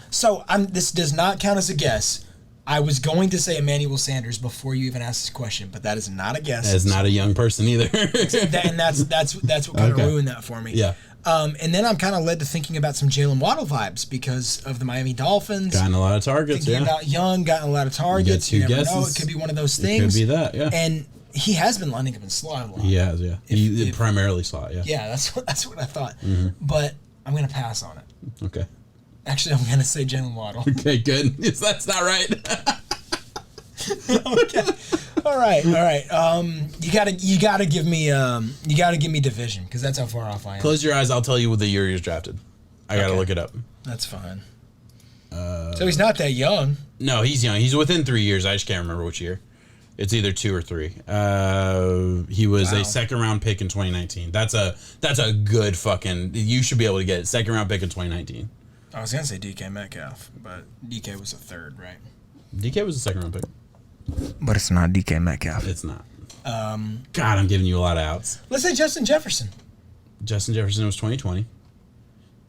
So this does not count as a guess. I was going to say Emmanuel Sanders before you even asked this question, but that is not a guess. That is not a young person either. And that's what kind of ruined that for me. Yeah. And then I'm kind of led to thinking about some Jalen Waddle vibes because of the Miami Dolphins. Gotten a lot of targets, thinking about young, gotten a lot of targets. You never know. It could be one of those things. It could be that, yeah. And he has been lining up in slot a lot. He has, yeah. He primarily slot, yeah. Yeah, that's what I thought. Mm-hmm. But I'm going to pass on it. Okay. Actually, I'm going to say Jalen Waddle. Okay, good. That's not right. Okay. All right. You gotta give me division because that's how far off I am. Close your eyes. I'll tell you what the year he was drafted. I gotta look it up. That's fine. So he's not that young. No, he's young. He's within 3 years. I just can't remember which year. It's either 2 or 3. He was a 2nd round pick in 2019. That's a good fucking. You should be able to get it. 2nd round pick in 2019. I was gonna say DK Metcalf, but DK was a 3rd, right? DK was a 2nd round pick. But it's not DK Metcalf. It's not. God, I'm giving you a lot of outs. Let's say Justin Jefferson. Justin Jefferson was 2020.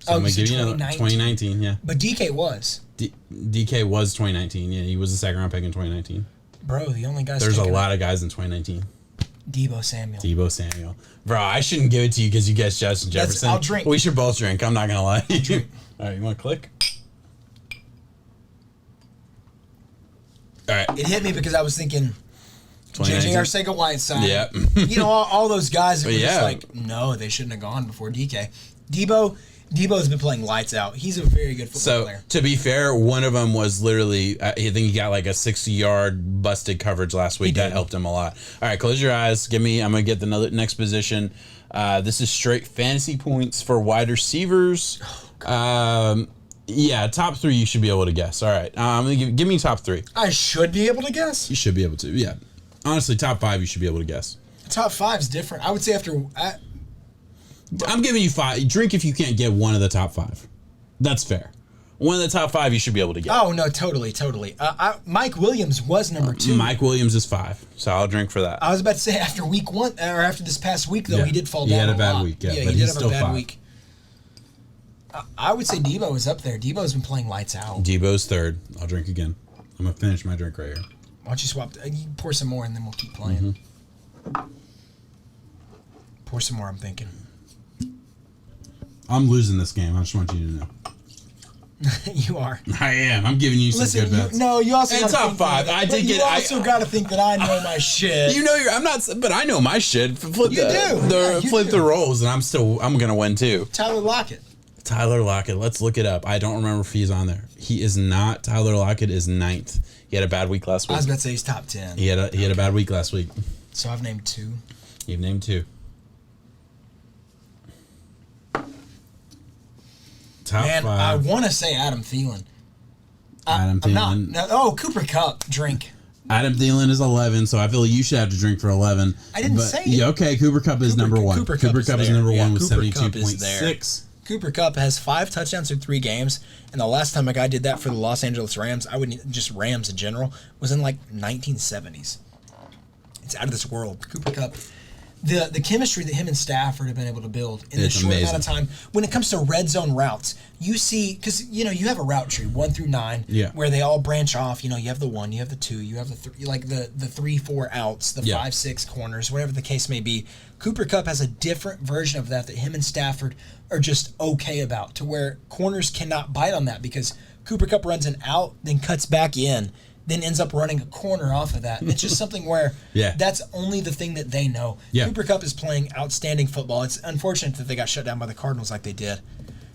So I'm going to give you another 2019, yeah. But DK was. DK was 2019, yeah. He was a 2nd round pick in 2019. Bro, the only guy. There's a lot of guys in 2019. Debo Samuel. Debo Samuel. Bro, I shouldn't give it to you because you guessed Justin Jefferson. I'll drink. We should both drink. I'm not going to lie. All right, you want to click? All right. It hit me because I was thinking JJ Arcega-Whiteside. Yeah. You know, all those guys that were Yeah. just like, no, they shouldn't have gone before DK. Debo's been playing lights out. He's a very good football player. To be fair, one of them was literally, I think he got like a 60-yard busted coverage last week. That helped him a lot. All right, close your eyes. I'm going to get the next position. This is straight fantasy points for wide receivers. Yeah, top 3 you should be able to guess. All right, I'm going to give me top 3. I should be able to guess? You should be able to, yeah. Honestly, top 5 you should be able to guess. Top 5's different. I would say after... I'm giving you 5. Drink if you can't get one of the top 5. That's fair. One of the top 5 you should be able to get. Oh, no, totally. Mike Williams was number 2. Mike Williams is 5, so I'll drink for that. I was about to say after week 1, or after this past week, though, he did fall down He had a bad lot. week, yeah, he but did he's have still a bad 5. week. I would say Debo is up there. Debo's been playing lights out. Debo's 3rd. I'll drink again. I'm going to finish my drink right here. Why don't you swap? You pour some more, and then we'll keep playing. Pour some more, I'm thinking. I'm losing this game. I just want you to know. You are. I am. I'm giving you some good bets. You also and gotta top think 5. I did get. You also got to think that I know my shit. You know I'm not, but I know my shit. Flip You do. Flip the roles, and I'm gonna win too. Tyler Lockett. Tyler Lockett. Let's look it up. I don't remember if he's on there. He is not. Tyler Lockett is 9th. He had a bad week last week. I was about to say he's top 10. He had a bad week last week. So I've named 2. You've named 2. Top 5. I want to say Adam Thielen. Adam Thielen. Cooper Kupp. Drink. Adam Thielen is 11, so I feel like you should have to drink for 11. I didn't say it. Yeah, okay, Cooper Kupp is number 1. Cooper Kupp is number 1 Yeah, with Cooper Kupp is 72.6. Cooper Kupp has 5 touchdowns through 3 games, and the last time a guy did that for the Los Angeles Rams, just Rams in general, was in like 1970s. It's out of this world. Cooper Kupp, the chemistry that him and Stafford have been able to build in this short amount of time. When it comes to red zone routes, you see, because you have a route tree 1 through 9, where they all branch off. You have the 1, you have the 2, you have the 3, like the 3, 4 outs, the 5, 6 corners, whatever the case may be. Cooper Kupp has a different version of that him and Stafford are just okay about, to where corners cannot bite on that, because Cooper Kupp runs an out, then cuts back in, then ends up running a corner off of that. It's just something where that's only the thing that they know. Cooper Kupp is playing outstanding football. It's unfortunate that they got shut down by the Cardinals like they did.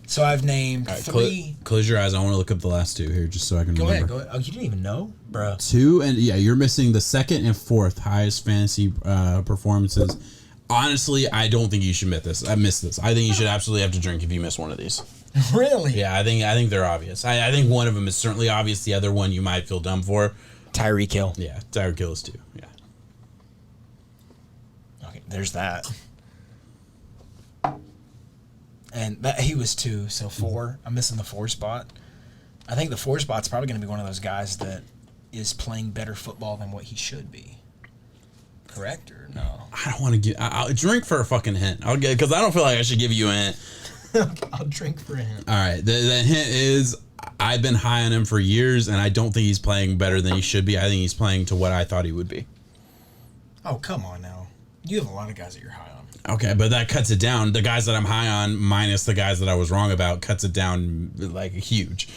So I've named 3. Close your eyes. I want to look up the last 2 here just so I can remember. Go ahead. Oh, you didn't even know? Bro. 2 and you're missing the 2nd and 4th highest fantasy performances. Honestly, I don't think you should miss this. I think you should absolutely have to drink if you miss one of these. Really? Yeah, I think they're obvious. I think one of them is certainly obvious. The other one you might feel dumb for. Tyreek Hill. Yeah, Tyreek Hill is 2. Yeah. Okay, there's that. And he was 2, so 4. I'm missing the 4 spot. I think the 4 spot's probably going to be one of those guys that is playing better football than what he should be. Correct or no? I don't want to give. I'll drink for a fucking hint. I'll get, because I don't feel like I should give you a hint. Okay, I'll drink for a hint. All right. The hint is I've been high on him for years, and I don't think he's playing better than he should be. I think he's playing to what I thought he would be. Oh, come on now. You have a lot of guys that you're high on. Okay, but that cuts it down. The guys that I'm high on, minus the guys that I was wrong about, cuts it down like huge.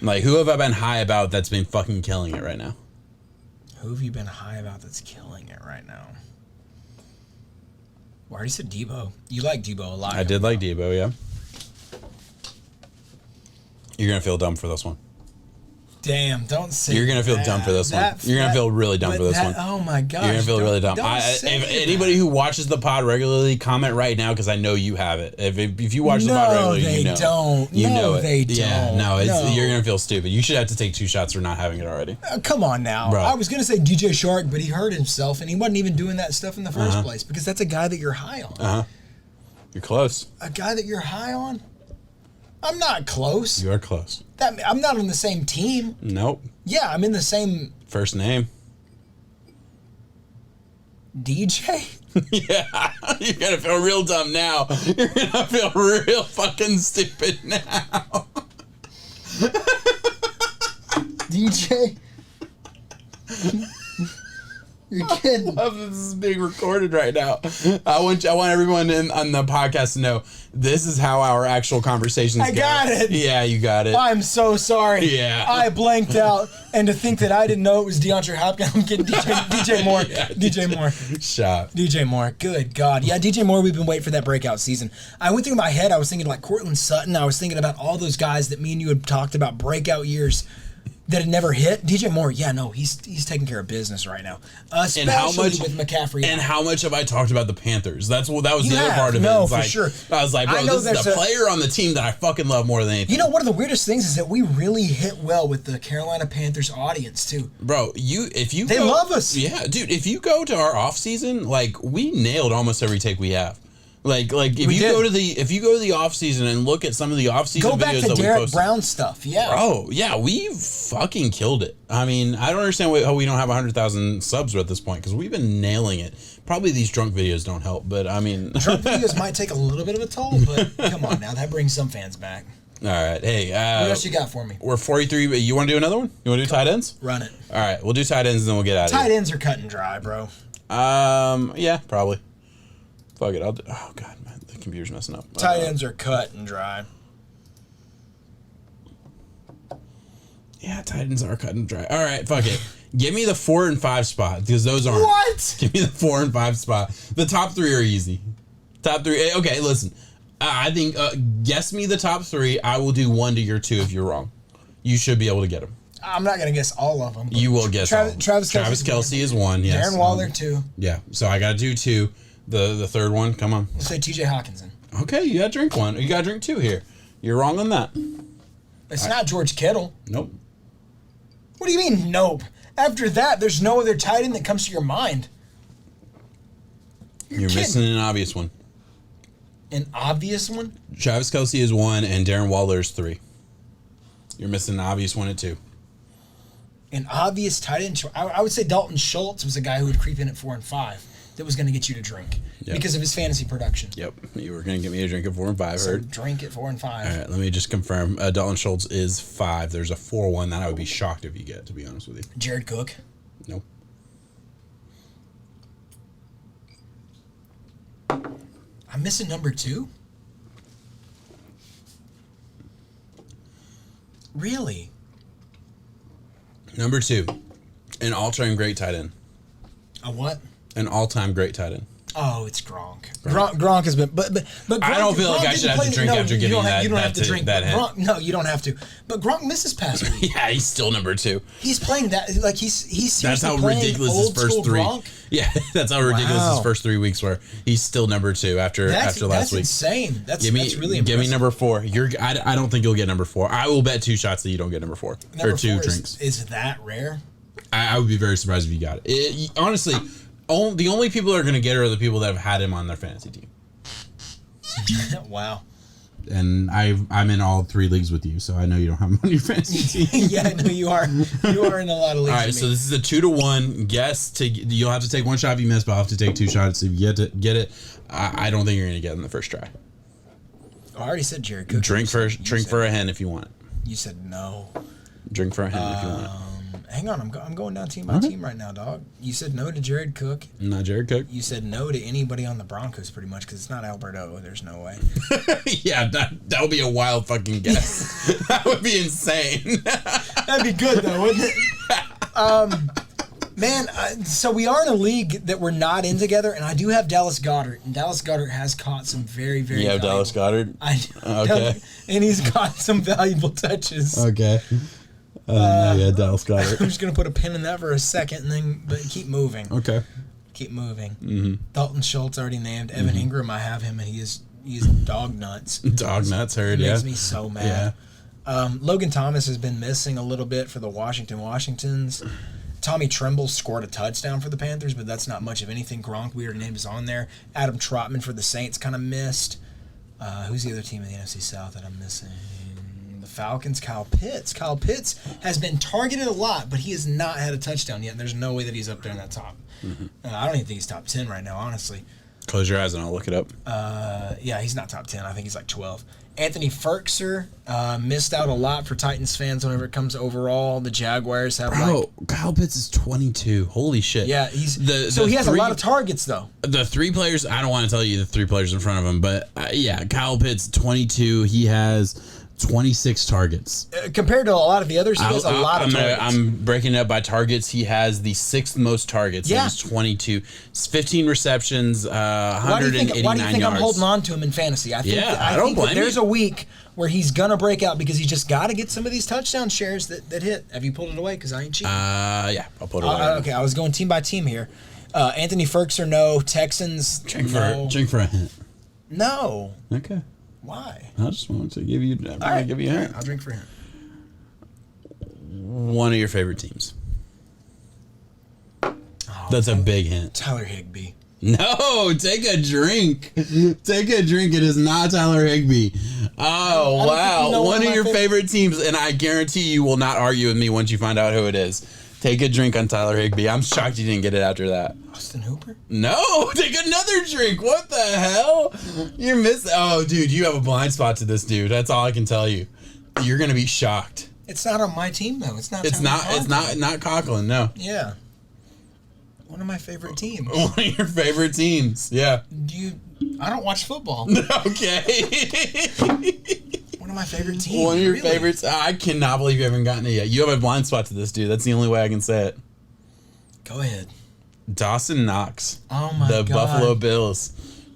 Like, who have I been high about that's been fucking killing it right now? Who have you been high about that's killing it right now? Well, I already said Debo. You like Debo a lot. I did like Debo, yeah. You're going to feel dumb for this one. Damn, don't say You're going to feel dumb for this one. You're going to feel really dumb for this one. Oh, my gosh. You're going to feel really dumb. If anybody who watches the pod regularly, comment right now, because I know you have it. If you watch the pod regularly, you know. Don't. You know it. They don't. Yeah, no, you're going to feel stupid. You should have to take 2 shots for not having it already. Come on now. Bro. I was going to say DJ Shark, but he hurt himself, and he wasn't even doing that stuff in the first place, because that's a guy that you're high on. You're close. A guy that you're high on? I'm not close. You are close. I'm not on the same team. Nope. Yeah, I'm in the same... First name. DJ? Yeah. You're going to feel real dumb now. You're going to feel real fucking stupid now. DJ? You're kidding. I love that this is being recorded right now. I want everyone on the podcast to know this is how our actual conversations go. I got it. Yeah, you got it. I'm so sorry. Yeah. I blanked out. And to think that I didn't know it was DeAndre Hopkins. I'm kidding. DJ Moore. Yeah, DJ Moore. Shot. DJ Moore. Good God. Yeah, DJ Moore, we've been waiting for that breakout season. I went through my head. I was thinking like Cortland Sutton. I was thinking about all those guys that me and you had talked about breakout years that had never hit. DJ Moore, yeah, no, he's taking care of business right now. Especially with McCaffrey. And how much have I talked about the Panthers? That was the other part of it. No, for like, sure. I was like, bro, this is the player on the team that I fucking love more than anything. You know, one of the weirdest things is that we really hit well with the Carolina Panthers audience, too. Bro, they love us. Yeah, dude, if you go to our off season, like, we nailed almost every take we have. Like if you go to the off season and look at some of the off season videos that we posted. Go back to Derek Brown stuff, yeah. Oh yeah, we fucking killed it. I mean, I don't understand how we don't have 100,000 subs at this point because we've been nailing it. Probably these drunk videos don't help, but I mean, drunk videos might take a little bit of a toll, but come on now, that brings some fans back. All right, hey, what else you got for me? We're 43. You want to do another one? You want to do tight ends? Run it. All right, we'll do tight ends and then we'll get out of here. Tight ends are cut and dry, bro. Yeah, probably. Fuck it. Oh god, man, the computer's messing up. Tight ends are cut and dry. Yeah, tight ends are cut and dry. All right, fuck it. Give me the 4 and 5 spot because those aren't. What? Give me the 4 and 5 spot. The top 3 are easy. Top 3. Okay, listen. I think guess me the top 3. I will do 1 to your 2 if you're wrong. You should be able to get them. I'm not gonna guess all of them. You will guess all. Travis Kelce is 1. Yes. Darren Waller 2. Yeah. So I got to do 2. The third one, come on. Let's say TJ Hawkinson. Okay, you got to drink 1. You got to drink 2 here. You're wrong on that. It's not George Kittle. Nope. What do you mean, nope? After that, there's no other tight end that comes to your mind. You're missing an obvious one. An obvious one? Travis Kelce is 1 and Darren Waller is 3. You're missing an obvious one at 2. An obvious tight end. I would say Dalton Schultz was a guy who would creep in at 4 and 5. That was going to get you to drink because of his fantasy production. Yep, you were going to get me a drink at 4 and 5. So drink at 4 and 5. All right, let me just confirm. Dalton Schultz is 5. There's a 4-1 that I would be shocked if you get, to be honest with you. Jared Cook. Nope. I'm missing number 2. Really? Number 2, an all-time great tight end. A what? An all-time great tight end. Oh, it's Gronk. Gronk has been, but Gronk, I don't feel like I should have to drink after giving that. You don't have to drink that hint. Gronk, no, you don't have to. But Gronk misses past week. Yeah, he's still number 2. He's playing that like he's. That's how ridiculous his first 3. Gronk. Yeah, that's how ridiculous his first 3 weeks were. He's still number 2 after last week. That's insane. That's really impressive. Give me number 4. I don't think you'll get number 4. I will bet 2 shots that you don't get number 4 or 2 drinks. Is that rare? I would be very surprised if you got it. Honestly. The only people that are going to get it are the people that have had him on their fantasy team. Wow. And I'm in all 3 leagues with you, so I know you don't have him on your fantasy team. Yeah, I know you are. You are in a lot of leagues. All right, so this is a 2-1 guess. You'll have to take 1 shot if you miss, but I'll have to take 2 shots if you get it. I don't think you're going to get it in the first try. I already said Jared Cook. Drink for a hen if you want it. You said no. Drink for a hen if you want it. Hang on, I'm going down team by team right now, dog. You said no to Jared Cook. Not Jared Cook. You said no to anybody on the Broncos, pretty much, because it's not Alberto. There's no way. Yeah, that would be a wild fucking guess. That would be insane. That'd be good though, wouldn't it? Man, so we are in a league that we're not in together, and I do have Dallas Goedert, and Dallas Goedert has caught some very, very. You have Dallas Goedert. Okay. And he's got some valuable touches. Okay. Yeah, Dallas Goedert. I'm just gonna put a pin in that for a second, but keep moving. Okay. Keep moving. Mm-hmm. Dalton Schultz already named. Evan Ingram, I have him, and he's dog nuts. Dog nuts, heard It yeah. makes me so mad. Yeah. Logan Thomas has been missing a little bit for the Washingtons. Tommy Tremble scored a touchdown for the Panthers, but that's not much of anything. Gronk, weird name, is on there. Adam Trotman for the Saints kind of missed. Who's the other team in the NFC South that I'm missing? The Falcons, Kyle Pitts. Kyle Pitts has been targeted a lot, but he has not had a touchdown yet, and there's no way that he's up there in that top. Mm-hmm. I don't even think he's top 10 right now, honestly. Close your eyes and I'll look it up. Yeah, he's not top 10. I think he's like 12. Anthony Ferkser missed out a lot for Titans fans whenever it comes to overall. The Jaguars have Kyle Pitts is 22. Holy shit. Yeah, he has a lot of targets, though. The three players, I don't want to tell you the three players in front of him, but yeah, Kyle Pitts, 22. He has 26 targets. Compared to a lot of the others, he has a lot of targets. I'm breaking it up by targets. He has the sixth most targets. Yeah. He's 22. It's 15 receptions, 189 yards. Why do you think I'm holding on to him in fantasy? I don't blame you. There's a week where he's going to break out because he just got to get some of these touchdown shares that hit. Have you pulled it away? Because I ain't cheating. Yeah, I'll pull it away. Okay, I was going team by team here. Anthony Ferkser, no. Texans, no. Drink for a hint. No. Okay. Why? I just wanted to give you a hint. I'll drink for him. One of your favorite teams. That's a big hint. Tyler Higbee. No, take a drink. Take a drink. It is not Tyler Higbee. Oh, wow. One of your favorite teams, and I guarantee you will not argue with me once you find out who it is. Take a drink on Tyler Higbee. I'm shocked you didn't get it after that. Austin Hooper? No, take another drink. What the hell? You're missing. Oh, dude, you have a blind spot to this dude. That's all I can tell you. You're gonna be shocked. It's not on my team though. It's not. It's not Conklin. No. Yeah. One of my favorite teams. One of your favorite teams. Yeah. I don't watch football. Okay. One of my favorite teams. One of your favorites. I cannot believe you haven't gotten it yet. You have a blind spot to this dude. That's the only way I can say it. Go ahead. Dawson Knox. Oh my God. The Buffalo Bills.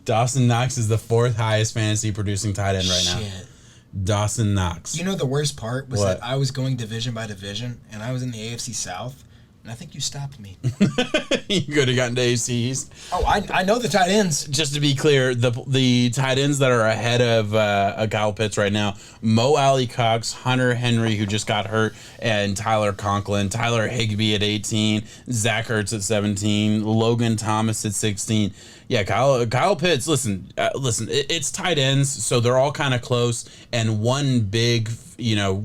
Dawson Knox is the fourth highest fantasy producing tight end right now. Dawson Knox. You know the worst part was that I was going division by division, and I was in the AFC South, and I think you stopped me. You could have gotten to AFC East. Oh, I know the tight ends. Just to be clear, the tight ends that are ahead of Kyle Pitts right now, Mo Alley-Cox, Hunter Henry, who just got hurt, and Tyler Conklin, Tyler Higbee at 18, Zach Ertz at 17, Logan Thomas at 16. Yeah, Kyle Pitts, listen, it's tight ends, so they're all kind of close, and one big,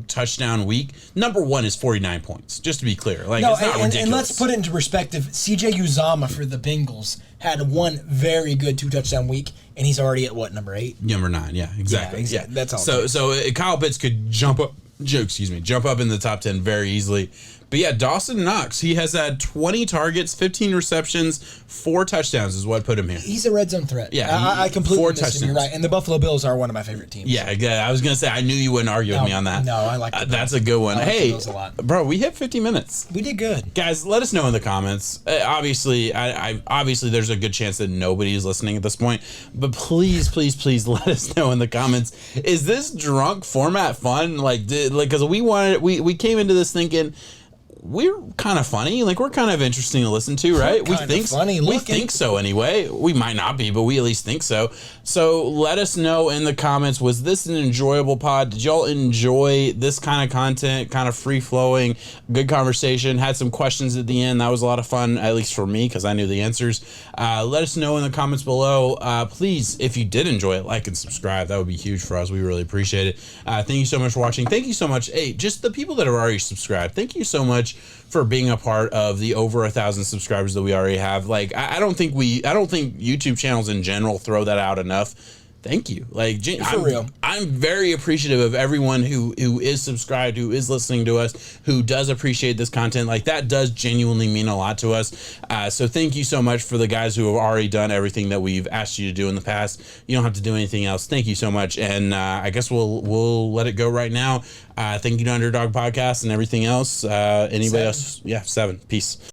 touchdown week. Number one is 49 points, just to be clear. It's not ridiculous. And let's put it into perspective. CJ Uzomah for the Bengals had one very good 2-touchdown week, and he's already at number 8? Number 9, yeah, exactly. Yeah, exactly. That's all. So Kyle Pitts could jump up in the top 10 very easily. But yeah, Dawson Knox, he has had 20 targets, 15 receptions, 4 touchdowns is what put him here. He's a red zone threat. Yeah, I completely missed him. You're right. touchdowns. And the Buffalo Bills are one of my favorite teams. Yeah, I was going to say, I knew you wouldn't argue with me on that. No, I like the that's a good one. I like the Bills a lot. Bro, we hit 50 minutes. We did good. Guys, let us know in the comments. Obviously, obviously, there's a good chance that nobody is listening at this point. But please, please, please let us know in the comments. Is this drunk format fun? Because we came into this thinking we're kind of funny. We're kind of interesting to listen to, right? We think so anyway. We might not be, but we at least think so. So let us know in the comments, was this an enjoyable pod? Did y'all enjoy this kind of content, kind of free-flowing, good conversation? Had some questions at the end. That was a lot of fun, at least for me, because I knew the answers. Let us know in the comments below. Please, if you did enjoy it, like and subscribe. That would be huge for us. We really appreciate it. Thank you so much for watching. Thank you so much. Hey, just the people that are already subscribed, thank you so much for being a part of the over 1,000 subscribers that we already have. I don't think YouTube channels in general throw that out enough. Thank you. Real. I'm very appreciative of everyone who is subscribed, who is listening to us, who does appreciate this content. That does genuinely mean a lot to us. So thank you so much for the guys who have already done everything that we've asked you to do in the past. You don't have to do anything else. Thank you so much. And I guess we'll let it go right now. Thank you to Underdog Podcast and everything else. Anybody else? Yeah, 7. Peace.